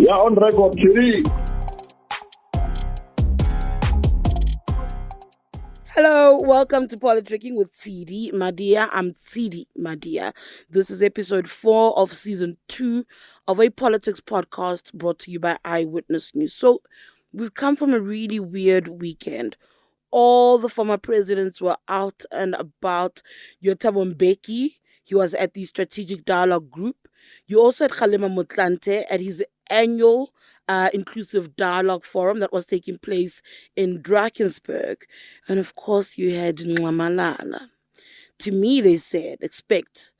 Yeah, on record, Tshidi. Hello, welcome to Politricking with Tshidi Madia. I'm Tshidi Madia. This is episode 4 of season 2 of a politics podcast brought to you by Eyewitness News. So, we've come from a really weird weekend. All the former presidents were out and about. Your Thabo Mbeki, he was at the Strategic Dialogue Group. You also had Kgalema Motlanthe at his annual Inclusive Dialogue Forum that was taking place in Drakensberg. And of course, you had Nxamalala. To me, they said, expect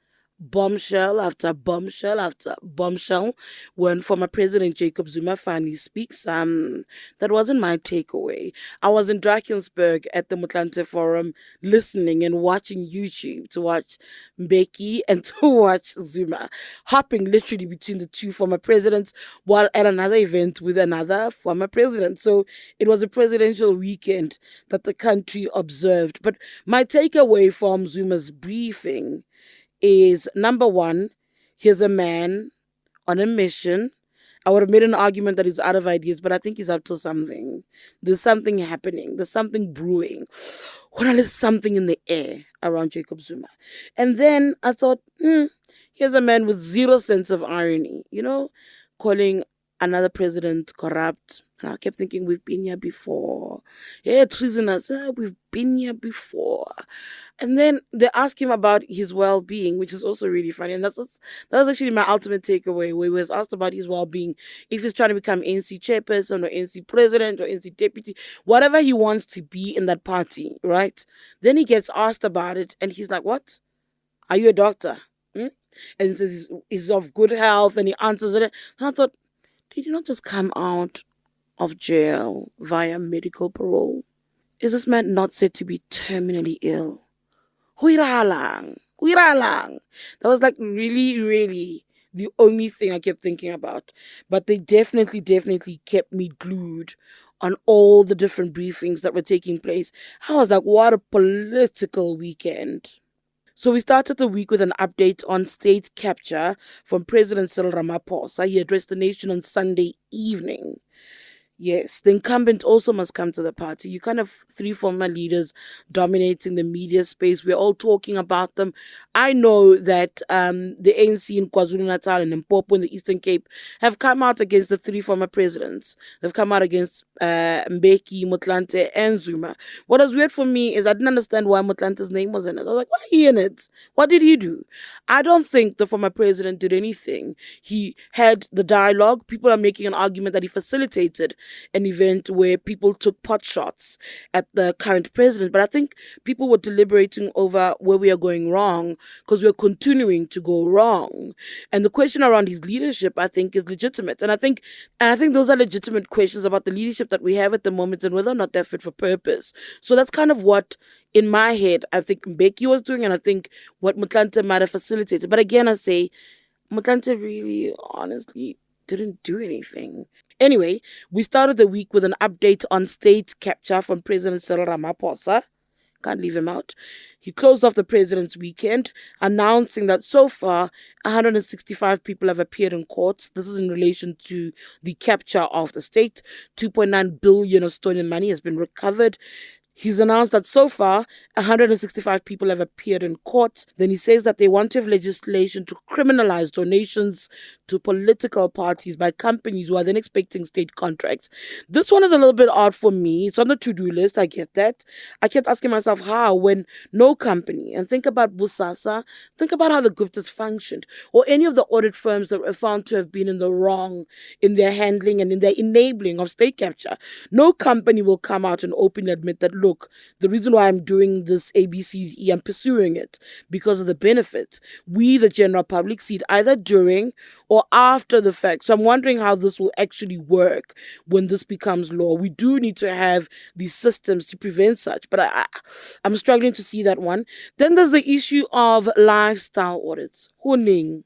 bombshell after bombshell after bombshell when former President Jacob Zuma finally speaks. That wasn't my takeaway. I was in Drakensberg at the Motlanthe Forum listening and watching YouTube to watch Mbeki and to watch Zuma, hopping literally between the two former presidents while at another event with another former president. So it was a presidential weekend that the country observed. But my takeaway from Zuma's briefing is, number one, here's a man on a mission. I would have made an argument that he's out of ideas, but I think he's up to something. There's something happening. There's something brewing. Well, there's something in the air around Jacob Zuma. And then I thought, here's a man with zero sense of irony, calling another president corrupt. And I kept thinking, we've been here before. Yeah, treasonous, we've been here before. And then they asked him about his well-being, which is also really funny. And that was actually my ultimate takeaway, where he was asked about his well-being, if he's trying to become NC chairperson or NC president or NC deputy, whatever he wants to be in that party, right? Then he gets asked about it, and he's like, what? Are you a doctor? And he says he's of good health, and he answers it. And I thought, did you not just come out of jail via medical parole? Is this man not said to be terminally ill? Huiralang. That was like really, really the only thing I kept thinking about. But they definitely kept me glued on all the different briefings that were taking place. I was like, what a political weekend. So we started the week with an update on state capture from President Ramaphosa. He addressed the nation on Sunday evening. Yes, the incumbent also must come to the party. You kind of three former leaders dominating the media space. We're all talking about them. I know that the ANC in KwaZulu-Natal and Limpopo in the Eastern Cape have come out against the three former presidents. They've come out against Mbeki, Motlanthe, and Zuma. What was weird for me is I didn't understand why Motlanthe's name was in it. I was like, why is he in it? What did he do? I don't think the former president did anything. He had the dialogue. People are making an argument that he facilitated an event where people took pot shots at the current president. But I think people were deliberating over where we are going wrong because we're continuing to go wrong. And the question around his leadership, I think, is legitimate. And I think those are legitimate questions about the leadership that we have at the moment and whether or not they're fit for purpose. So that's kind of what, in my head, I think Mbeki was doing, and I think what Motlanthe might have facilitated. But again, I say, Motlanthe really, honestly, didn't do anything. Anyway, we started the week with an update on state capture from President Ramaphosa. Can't leave him out. He closed off the president's weekend, announcing that so far 165 people have appeared in court. This is in relation to the capture of the state. 2.9 billion of stolen money has been recovered. He's announced that so far 165 people have appeared in court. Then he says that they want to have legislation to criminalize donations to political parties by companies who are then expecting state contracts. This one is a little bit odd for me. It's on the to-do list. I get that. I kept asking myself how, when no company, and think about Busasa, think about how the Guptas functioned, or any of the audit firms that were found to have been in the wrong in their handling and in their enabling of state capture. No company will come out and openly admit that, look, the reason why I'm doing this ABCD, I'm pursuing it because of the benefit. We, the general public, see it either during or after the fact. So I'm wondering how this will actually work when this becomes law. We do need to have these systems to prevent such, but I'm struggling to see that one. Then there's the issue of lifestyle audits. Huning.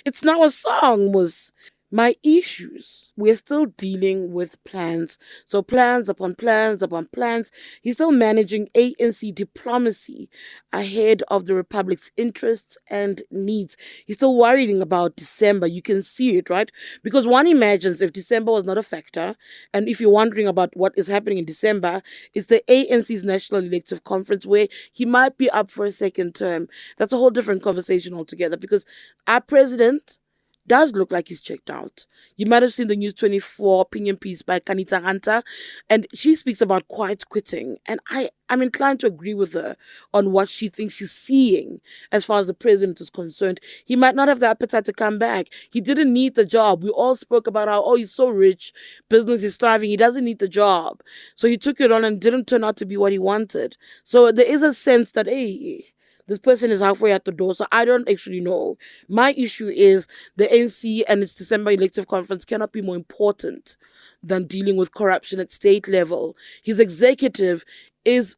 It's now a song, Mus. My issues, we're still dealing with plans. So plans upon plans upon plans. He's still managing ANC diplomacy ahead of the Republic's interests and needs. He's still worrying about December. You can see it, right? Because one imagines if December was not a factor, and if you're wondering about what is happening in December, it's the ANC's National Elective Conference where he might be up for a second term. That's a whole different conversation altogether because our president does look like he's checked out. You might have seen the News 24 opinion piece by Kanita Hunter, and she speaks about quiet quitting. And I'm inclined to agree with her on what she thinks she's seeing as far as the president is concerned. He might not have the appetite to come back. He didn't need the job. We all spoke about how, oh, he's so rich, business is thriving, he doesn't need the job. So he took it on and didn't turn out to be what he wanted. So there is a sense that, hey, this person is halfway at the door, so I don't actually know. My issue is the ANC and its December elective conference cannot be more important than dealing with corruption at state level. His executive is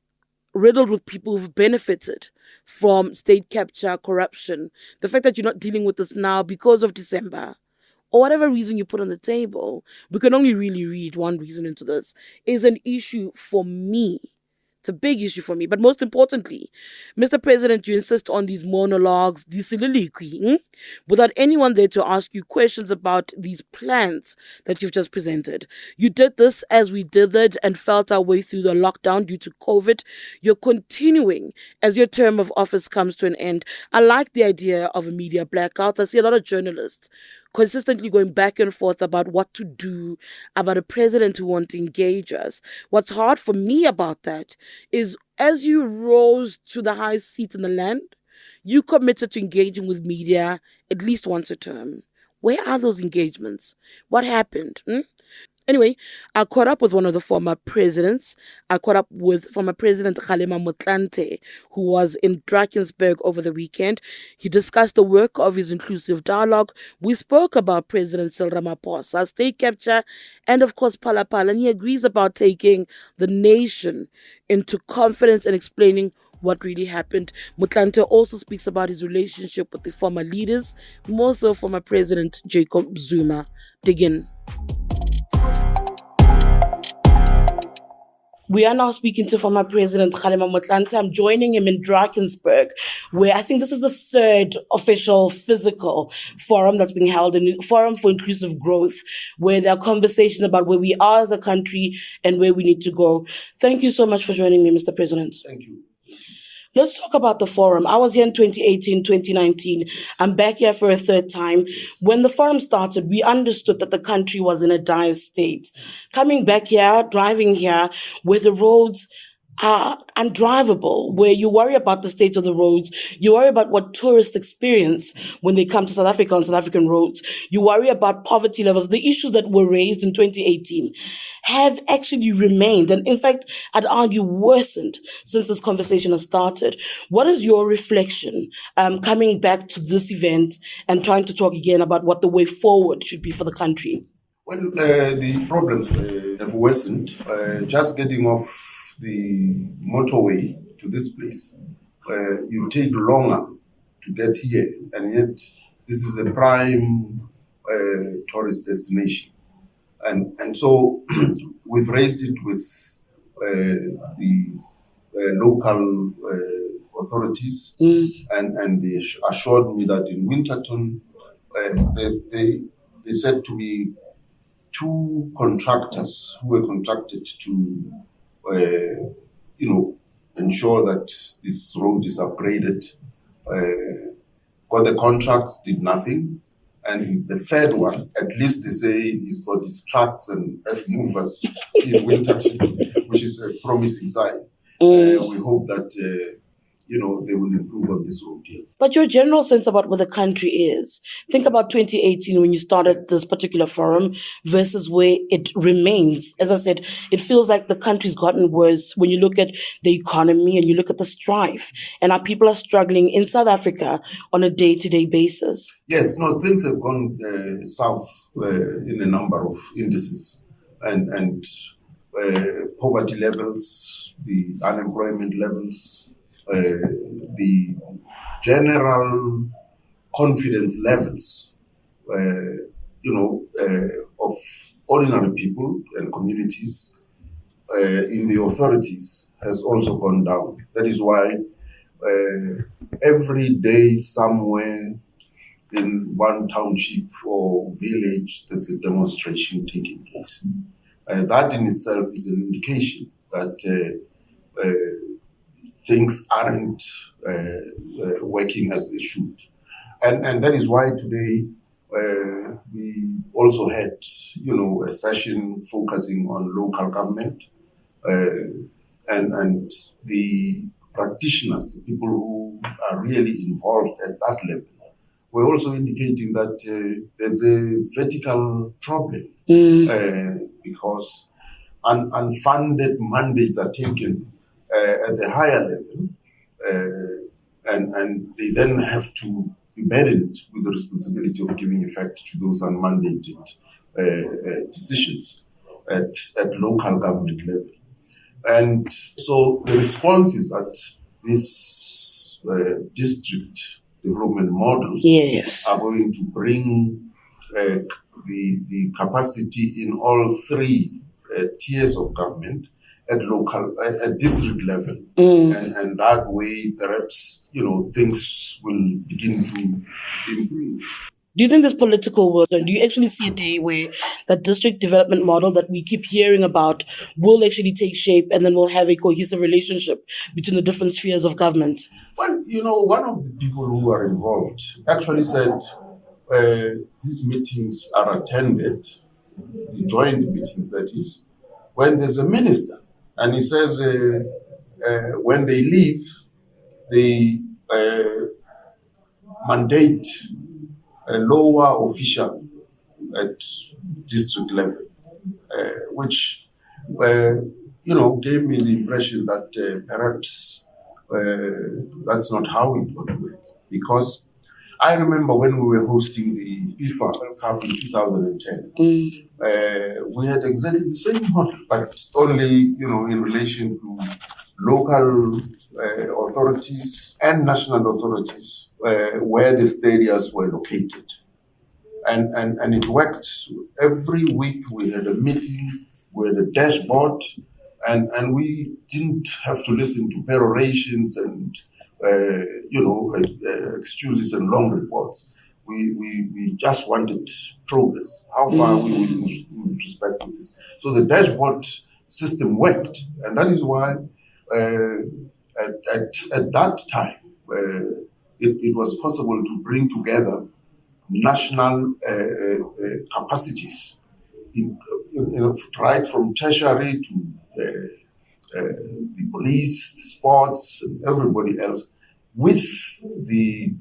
riddled with people who've benefited from state capture, corruption. The fact that you're not dealing with this now because of December, or whatever reason you put on the table, we can only really read one reason into this, is an issue for me. It's a big issue for me. But most importantly, Mr. President, you insist on these monologues, these soliloquy, without anyone there to ask you questions about these plans that you've just presented. You did this as we did it and felt our way through the lockdown due to COVID. You're continuing as your term of office comes to an end. I like the idea of a media blackout. I see a lot of journalists consistently going back and forth about what to do, about a president who won't engage us. What's hard for me about that is as you rose to the highest seat in the land, you committed to engaging with media at least once a term. Where are those engagements? What happened? Anyway, I caught up with one of the former presidents. I caught up with former President Kgalema Motlanthe, who was in Drakensberg over the weekend. He discussed the work of his inclusive dialogue. We spoke about President Ramaphosa, state capture, and of course Palapala. And he agrees about taking the nation into confidence and explaining what really happened. Motlanthe also speaks about his relationship with the former leaders, more so former President Jacob Zuma. Dig in. We are now speaking to former President Kgalema Motlanthe. I'm joining him in Drakensberg, where I think this is the third official physical forum that's being held, in Forum for Inclusive Growth, where there are conversations about where we are as a country and where we need to go. Thank you so much for joining me, Mr. President. Thank you. Let's talk about the forum. I was here in 2018, 2019. I'm back here for a third time. When the forum started, we understood that the country was in a dire state. Coming back here, driving here, where the roads are undrivable, where you worry about the state of the roads, you worry about what tourists experience when they come to South Africa on South African roads, you worry about poverty levels. The issues that were raised in 2018 have actually remained, and in fact, I'd argue worsened since this conversation has started. What is your reflection coming back to this event and trying to talk again about what the way forward should be for the country? Well, the problems have worsened. Just getting off the motorway to this place, you take longer to get here, and yet this is a prime tourist destination. And so we've raised it with the local authorities, and they assured me that in Winterton, they said to me, 2 contractors who were contracted to ensure that this road is upgraded, got the contracts, did nothing. And the third one, at least they say he's got his trucks and earth movers in Winterton, which is a promising sign. We hope that they will improve on this road here. But your general sense about where the country is, think about 2018 when you started this particular forum versus where it remains. As I said, it feels like the country's gotten worse when you look at the economy and you look at the strife and our people are struggling in South Africa on a day-to-day basis. Yes, no, things have gone south in a number of indices, and poverty levels, the unemployment levels, the general confidence levels of ordinary people and communities in the authorities has also gone down. That is why every day somewhere in one township or village, there's a demonstration taking place. That in itself is an indication that things aren't working as they should. And that is why today we also had, a session focusing on local government and the practitioners, the people who are really involved at that level. We're also indicating that there's a vertical problem because unfunded mandates are taken at a higher level and they then have to be burdened with the responsibility of giving effect to those unmandated decisions at local government level. And so the response is that this district development models are going to bring the capacity in all three tiers of government at district level. And that way, perhaps, things will begin to improve. Do you think there's political will, and do you actually see a day where that district development model that we keep hearing about will actually take shape and then we'll have a cohesive relationship between the different spheres of government? Well, one of the people who are involved actually said these meetings are attended, the joint meetings that is, when there's a minister. And he says when they leave, they mandate a lower official at district level, which, gave me the impression that perhaps that's not how it would work. Because I remember when we were hosting the FIFA World Cup in 2010, we had exactly the same model, but only, in relation to local authorities and national authorities where the stadiums were located. And it worked. Every week we had a meeting with a dashboard, and we didn't have to listen to perorations and excuses and long reports. We just wanted progress. How far we will with respect to this. So the dashboard system worked, and that is why at that time it was possible to bring together national capacities, right from tertiary to the police, the sports, and everybody else, with the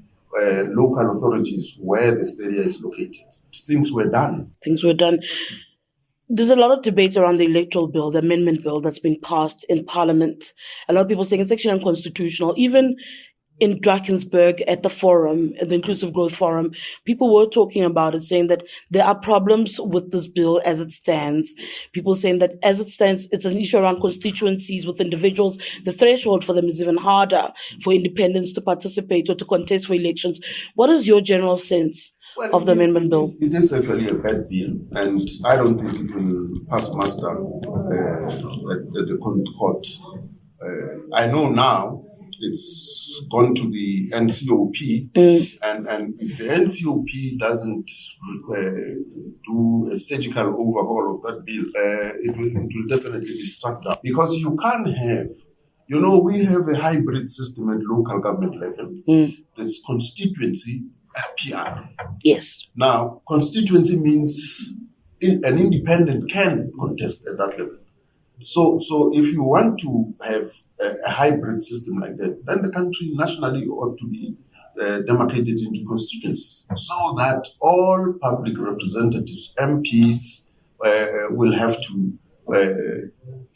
local authorities where the stadium is located. Things were done. There's a lot of debate around the electoral bill, the amendment bill that's been passed in Parliament. A lot of people saying it's actually unconstitutional. Even in Drakensberg at the forum, at the Inclusive Growth Forum, people were talking about it, saying that there are problems with this bill as it stands. People saying that as it stands, it's an issue around constituencies with individuals. The threshold for them is even harder for independents to participate or to contest for elections. What is your general sense of the amendment bill? It is actually a bad bill, and I don't think it will pass muster at the court. I know now it's gone to the NCOP, and if the NCOP doesn't do a surgical overhaul of that bill, it will definitely be struck down. Because you can't have, we have a hybrid system at local government level. There's constituency and PR. Yes. Now, constituency means an independent can contest at that level. So if you want to have a hybrid system like that, then the country nationally ought to be demarcated into constituencies so that all public representatives, MPs, will have to,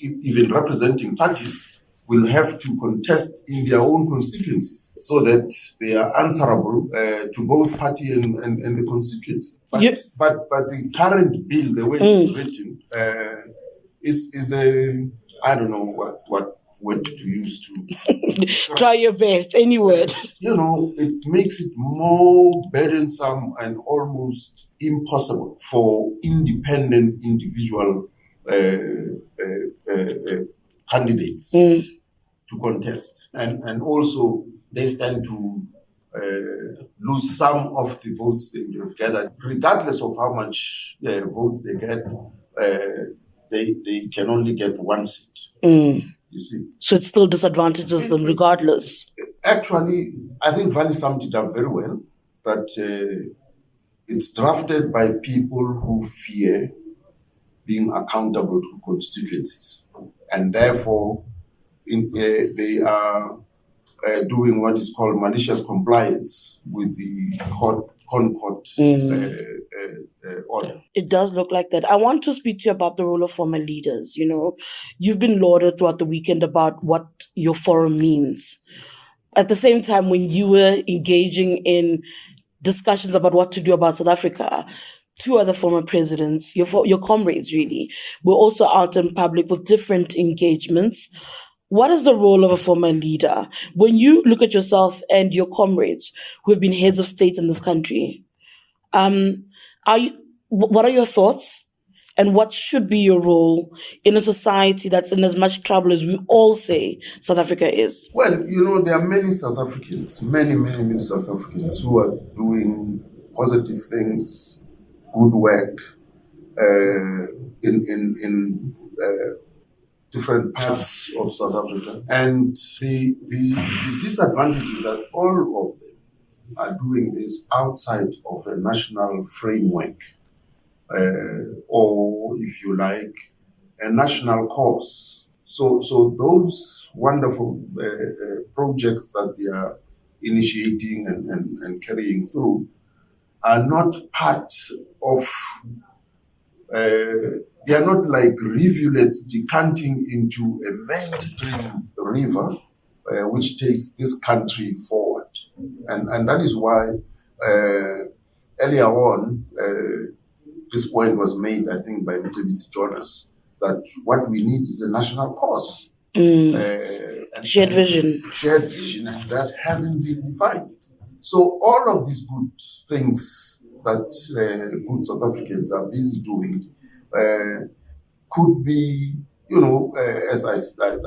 even representing parties, will have to contest in their own constituencies so that they are answerable to both party and the constituency. But the current bill, the way it's written, is a, I don't know what word to use to Try your best, any word. It makes it more burdensome and almost impossible for independent individual candidates to contest. And also, they stand to lose some of the votes they've gathered. Regardless of how much votes they get, they can only get one seat. You see. So it still disadvantages them regardless. Actually, I think Valley summed it up very well, that it's drafted by people who fear being accountable to constituencies. And therefore, they are doing what is called malicious compliance with the Concord order. It does look like that. I want to speak to you about the role of former leaders. You've been lauded throughout the weekend about what your forum means. At the same time, when you were engaging in discussions about what to do about South Africa, two other former presidents, your comrades really, were also out in public with different engagements. What is the role of a former leader? When you look at yourself and your comrades who have been heads of state in this country, what are your thoughts? And what should be your role in a society that's in as much trouble as we all say South Africa is? Well, there are many South Africans, many South Africans who are doing positive things, good work in different parts of South Africa. And the disadvantage is that all of them are doing this outside of a national framework. Or, if you like, a national cause. So those wonderful projects that they are initiating and carrying through are not part of, they are not like rivulets decanting into a mainstream river which takes this country forward. And that is why earlier on, this point was made, I think, by Mr. Jonas, that what we need is a national cause. And shared vision. Shared vision, and that hasn't been defined. So all of these good things that good South Africans are busy doing could be, as I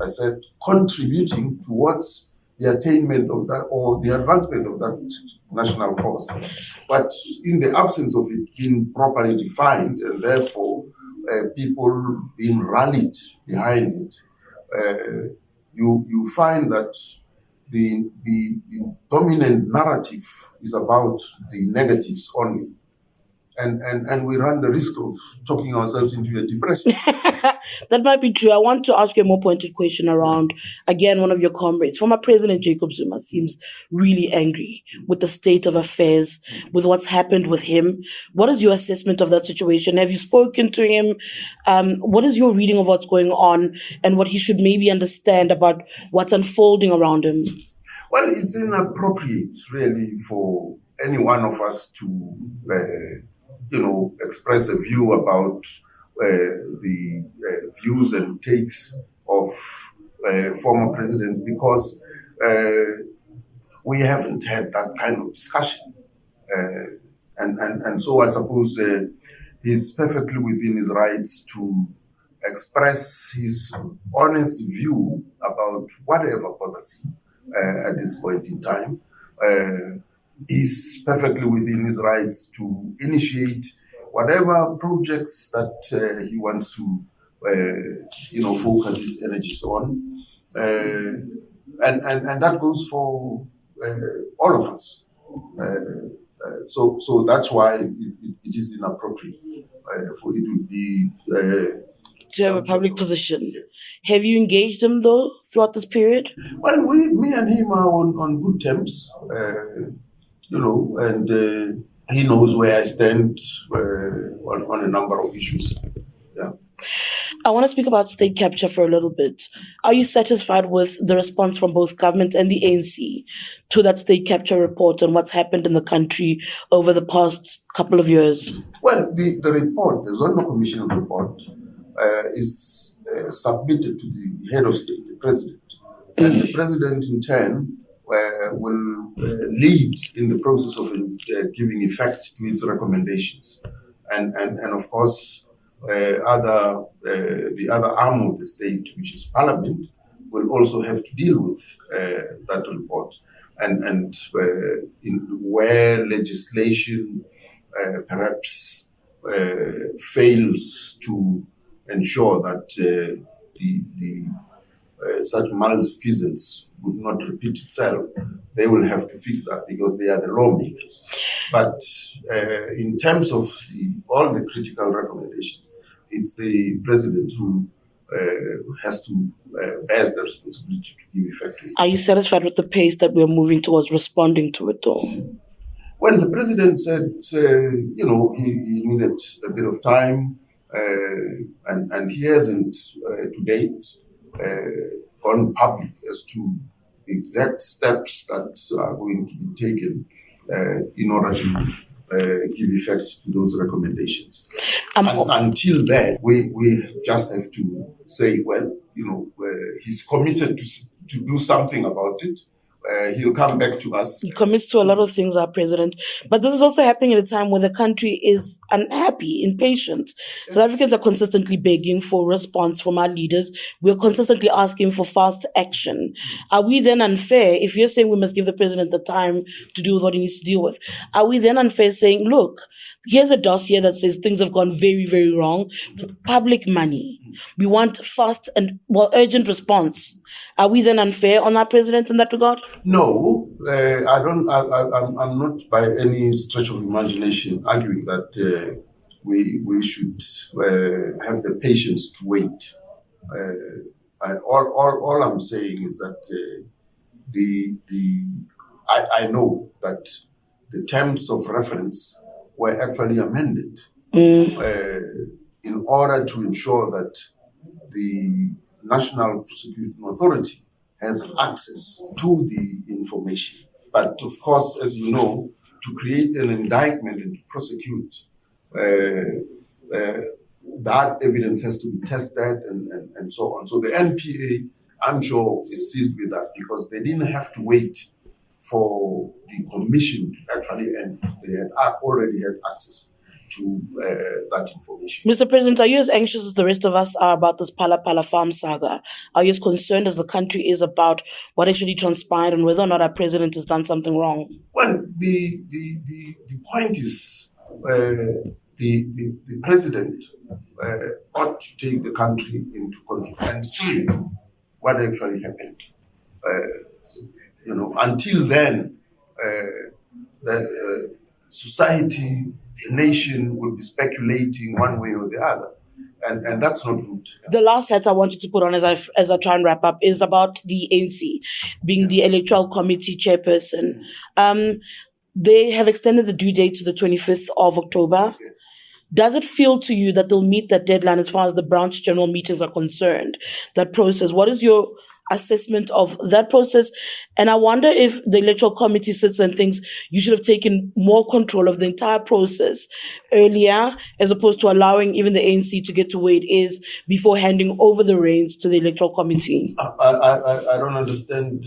said, contributing towards the attainment of that or the advancement of that national cause. But in the absence of it being properly defined and therefore people being rallied behind it, you find that the dominant narrative is about the negatives only. And we run the risk of talking ourselves into a depression. That might be true. I want to ask you a more pointed question around, again, one of your comrades. Former President Jacob Zuma seems really angry with the state of affairs, with what's happened with him. What is your assessment of that situation? Have you spoken to him? What is your reading of what's going on and what he should maybe understand about what's unfolding around him? Well, it's inappropriate, really, for any one of us to express a view about the views and takes of former presidents, because we haven't had that kind of discussion. And so I suppose he's perfectly within his rights to express his honest view about whatever bothers him at this point in time. He's perfectly within his rights to initiate whatever projects that he wants to, focus his energies on, and that goes for all of us. So that's why it is inappropriate for it to be to have a public position. Yes. Have you engaged him though throughout this period? Well, me and him are on good terms, and he knows where I stand on a number of issues. Yeah. I want to speak about state capture for a little bit. Are you satisfied with the response from both government and the ANC to that state capture report and what's happened in the country over the past couple of years? Well, the report, the Zondo Commission report, is submitted to the head of state, the president, And the president, in turn, will lead in the process of giving effect to its recommendations. And of course, the other arm of the state, which is Parliament, will also have to deal with that report. And where legislation perhaps fails to ensure that such malfeasance would not repeat itself, they will have to fix that because they are the lawmakers. But in terms of all the critical recommendations, it's the president who has to bears the responsibility to give effect to it. Are you satisfied with the pace that we're moving towards responding to it, though? Well, the president said, he needed a bit of time, and he hasn't, to date, gone public as to the exact steps that are going to be taken in order to give effect to those recommendations. Until then, we just have to say, well, he's committed to do something about it. He'll come back to us. He commits to a lot of things, our president. But this is also happening at a time where the country is unhappy, impatient. South Africans are consistently begging for response from our leaders. We're consistently asking for fast action. Are we then unfair, if you're saying we must give the president the time to deal with what he needs to deal with, are we then unfair saying, look, here's a dossier that says things have gone very, very wrong with public money. We want fast and, urgent response. Are we then unfair on our president in that regard? No, I don't. I'm not by any stretch of imagination arguing that we should have the patience to wait. All I'm saying is that I know that the terms of reference were actually amended in order to ensure that the National Prosecuting Authority has access to the information. But of course, as you know, to create an indictment and to prosecute, that evidence has to be tested and so on. So the NPA, I'm sure, is seized with that because they didn't have to wait for the commission to actually end. They had already had access to that information. Mr. President, are you as anxious as the rest of us are about this Phala Phala farm saga? Are you as concerned as the country is about what actually transpired and whether or not our president has done something wrong? Well, the point is the president ought to take the country into conflict and see what actually happened. Until then, the society, the nation will be speculating one way or the other. And that's not good. The last hat I want you to put on as I try and wrap up is about the ANC being the Electoral Committee chairperson. They have extended the due date to the 25th of October. Yes. Does it feel to you that they'll meet that deadline as far as the branch general meetings are concerned? That process, what is your assessment of that process? And I wonder if the Electoral Committee sits and thinks you should have taken more control of the entire process earlier, as opposed to allowing even the ANC to get to where it is before handing over the reins to the Electoral Committee. I don't understand.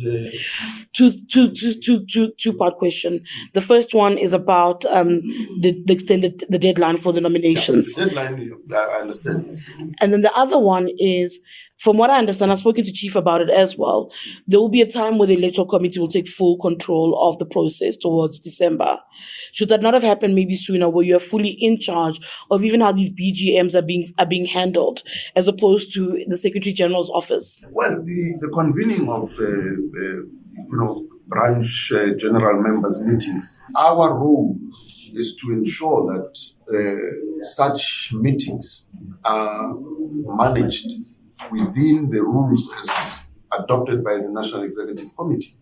Two-part question. The first one is about the deadline for the nominations. The deadline, I understand this. And then the other one is, from what I understand, I've spoken to Chief about it as well, there will be a time where the Electoral Committee will take full control of the process towards December. Should that not have happened maybe sooner, where you are fully in charge of even how these BGMs are being handled, as opposed to the Secretary General's office? Well, the convening of branch general members' meetings, our role is to ensure that such meetings are managed within the rules as adopted by the National Executive Committee.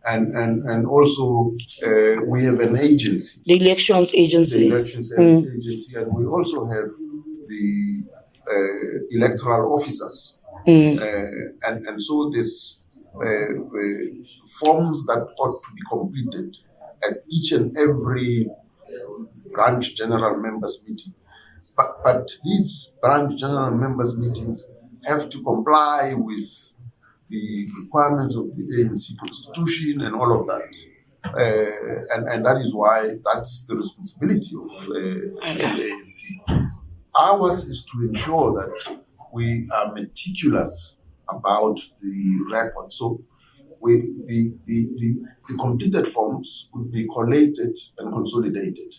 And also we have an agency. The elections agency. Agency, and we also have the electoral officers. And so there's forms that ought to be completed at each and every branch general members meeting. But these branch general members meetings have to comply with the requirements of the ANC constitution and all of that. And that is why that's the responsibility of the ANC. Ours is to ensure that we are meticulous about the record. So the completed forms will be collated and consolidated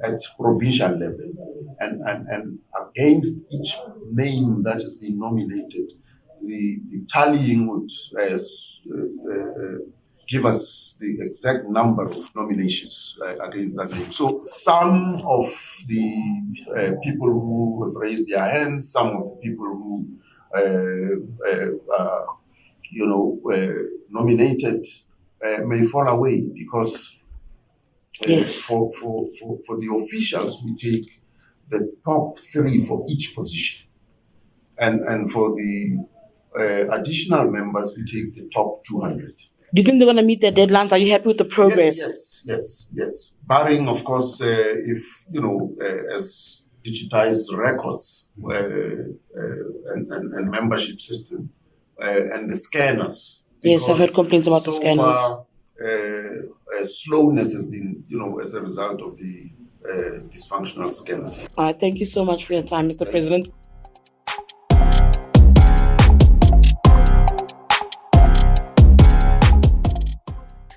at provincial level, and against each name that has been nominated, the tallying would give us the exact number of nominations against that name. So some of the people who have raised their hands, some of the people who nominated may fall away because Yes. For the officials, we take the top 3 for each position. And for the additional members, we take the top 200. Do you think they're going to meet their deadlines? Are you happy with the progress? Yes. Barring, of course, if, as digitized records and membership system and the scanners. Yes, I've heard complaints about the scanners. Far, slowness has been, as a result of the dysfunctional scanners. Thank you so much for your time, Mr. President.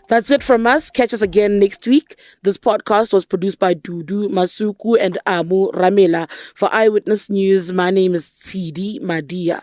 That's it from us. Catch us again next week. This podcast was produced by Dudu Masuku and Amu Ramela. For Eyewitness News, my name is Tshidi Madia.